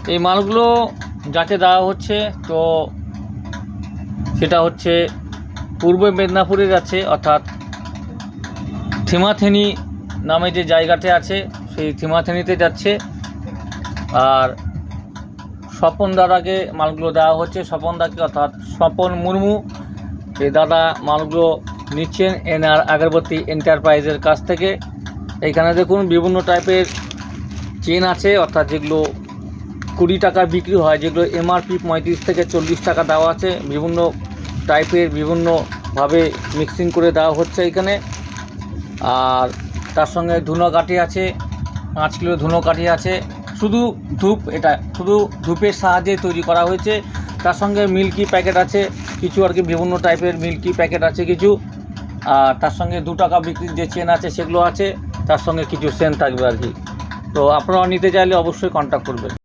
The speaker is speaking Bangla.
এই মালগুলো যাকে দেওয়া হচ্ছে তো সেটা হচ্ছে পূর্ব মেদিনীপুরে যাচ্ছে, অর্থাৎ থিমাথেনি নামে যে জায়গাতে আছে সেই থিমাথেনিতে যাচ্ছে। আর স্বপন দাদাকে মালগুলো দেওয়া হচ্ছে, স্বপন দাকে অর্থাৎ স্বপন মুর্মু। এই দাদা মালগুলো নিচ্ছেন এনআর আগরবতী এন্টারপ্রাইজের কাছ থেকে। এইখানে দেখুন বিভিন্ন টাইপের চেন আছে, অর্থাৎ যেগুলো 20 টাকা বিক্রি হয়, যেগুলো এমআরপি 35 থেকে 40 টাকা দেওয়া আছে। বিভিন্ন টাইপের বিভিন্নভাবে মিক্সিং করে দেওয়া হচ্ছে এখানে। আর তার সঙ্গে ধুনোকাঠি আছে, 5 কিলো ধুনোকাঠি আছে। শুধু ধূপ, এটা শুধু ধূপের সাহায্যে তৈরি করা হয়েছে। তার সঙ্গে মিল্কি প্যাকেট আছে কিছু, আর কি বিভিন্ন টাইপের মিল্কি প্যাকেট আছে কিছু। আর তার সঙ্গে 2 টাকা বিক্রির যে চেন আছে সেগুলো আছে, তার সঙ্গে কিছু সেন থাকবে আর কি। তো আপনারা নিতে চাইলে অবশ্যই কন্ট্যাক্ট করবেন।